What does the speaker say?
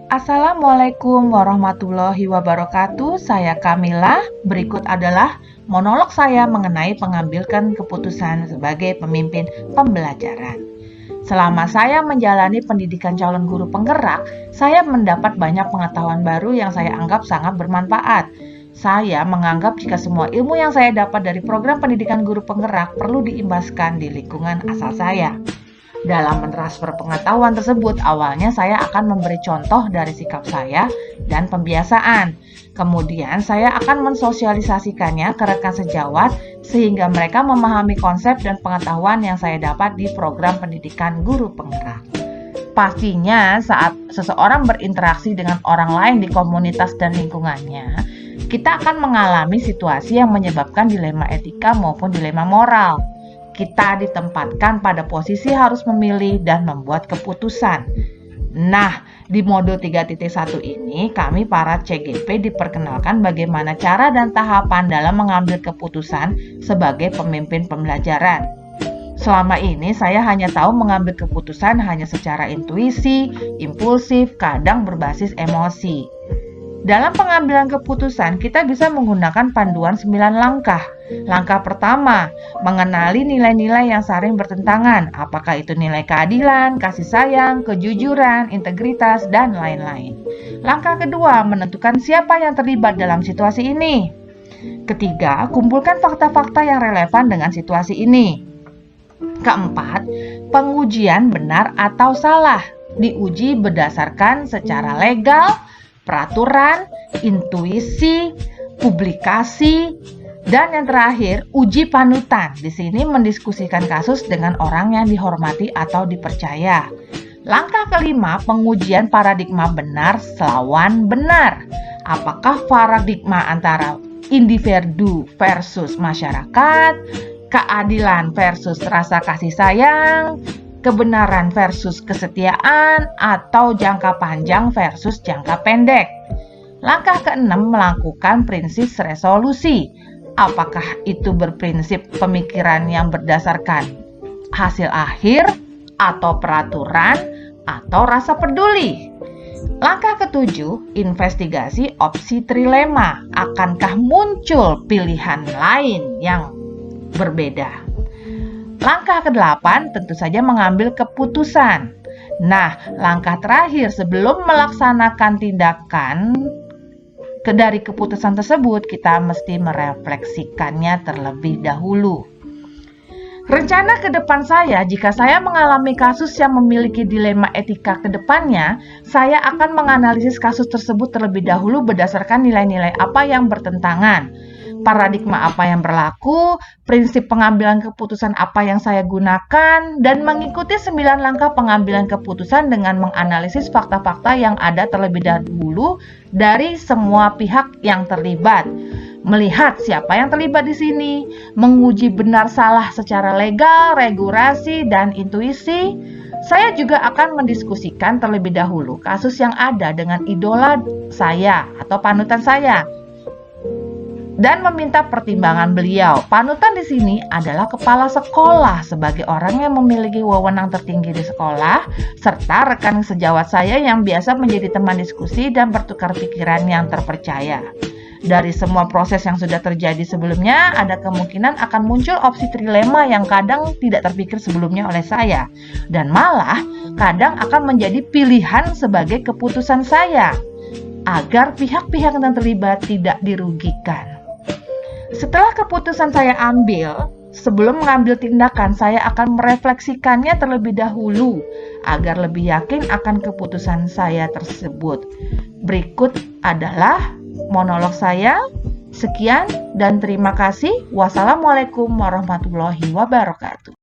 Assalamualaikum warahmatullahi wabarakatuh. Saya Kamila. Berikut adalah monolog saya mengenai pengambilan keputusan sebagai pemimpin pembelajaran. Selama saya menjalani pendidikan calon guru penggerak, saya mendapat banyak pengetahuan baru yang saya anggap sangat bermanfaat. Saya menganggap jika semua ilmu yang saya dapat dari program pendidikan guru penggerak perlu diimbaskan di lingkungan asal saya. Dalam mentransfer pengetahuan tersebut, awalnya saya akan memberi contoh dari sikap saya dan pembiasaan. Kemudian saya akan mensosialisasikannya ke rekan sejawat sehingga mereka memahami konsep dan pengetahuan yang saya dapat di program pendidikan guru penggerak. Pastinya saat seseorang berinteraksi dengan orang lain di komunitas dan lingkungannya, kita akan mengalami situasi yang menyebabkan dilema etika maupun dilema moral. Kita ditempatkan pada posisi harus memilih dan membuat keputusan. Nah, di mode 3.1 ini, kami para CGP diperkenalkan bagaimana cara dan tahapan dalam mengambil keputusan sebagai pemimpin pembelajaran. Selama ini, saya hanya tahu mengambil keputusan hanya secara intuisi, impulsif, kadang berbasis emosi. Dalam pengambilan keputusan, kita bisa menggunakan panduan 9 langkah. Langkah pertama, mengenali nilai-nilai yang saling bertentangan. Apakah itu nilai keadilan, kasih sayang, kejujuran, integritas, dan lain-lain. Langkah kedua, menentukan siapa yang terlibat dalam situasi ini. Ketiga, kumpulkan fakta-fakta yang relevan dengan situasi ini. Keempat, pengujian benar atau salah. Diuji berdasarkan secara legal, peraturan, intuisi, publikasi, dan yang terakhir, uji panutan. Di sini mendiskusikan kasus dengan orang yang dihormati atau dipercaya. Langkah kelima, pengujian paradigma benar lawan benar. Apakah paradigma antara individu versus masyarakat, keadilan versus rasa kasih sayang, kebenaran versus kesetiaan, atau jangka panjang versus jangka pendek. Langkah keenam, melakukan prinsip resolusi. Apakah itu berprinsip pemikiran yang berdasarkan hasil akhir, atau peraturan, atau rasa peduli. Langkah ketujuh, investigasi opsi trilema. Akankah muncul pilihan lain yang berbeda? Langkah ke-8 tentu saja mengambil keputusan. Nah, langkah terakhir sebelum melaksanakan tindakan dari keputusan tersebut, kita mesti merefleksikannya terlebih dahulu. Rencana ke depan saya, jika saya mengalami kasus yang memiliki dilema etika ke depannya, saya akan menganalisis kasus tersebut terlebih dahulu berdasarkan nilai-nilai apa yang bertentangan, paradigma apa yang berlaku, prinsip pengambilan keputusan apa yang saya gunakan, dan mengikuti 9 langkah pengambilan keputusan dengan menganalisis fakta-fakta yang ada terlebih dahulu dari semua pihak yang terlibat. Melihat siapa yang terlibat di sini, menguji benar salah secara legal, regulasi, dan intuisi. Saya juga akan mendiskusikan terlebih dahulu kasus yang ada dengan idola saya atau panutan saya, dan meminta pertimbangan beliau. Panutan di sini adalah kepala sekolah sebagai orang yang memiliki wewenang tertinggi di sekolah, serta rekan sejawat saya yang biasa menjadi teman diskusi dan bertukar pikiran yang terpercaya. Dari semua proses yang sudah terjadi sebelumnya, ada kemungkinan akan muncul opsi trilema yang kadang tidak terpikir sebelumnya oleh saya, dan malah kadang akan menjadi pilihan sebagai keputusan saya, agar pihak-pihak yang terlibat tidak dirugikan. Setelah keputusan saya ambil, sebelum mengambil tindakan, saya akan merefleksikannya terlebih dahulu agar lebih yakin akan keputusan saya tersebut. Berikut adalah monolog saya. Sekian dan terima kasih. Wassalamualaikum warahmatullahi wabarakatuh.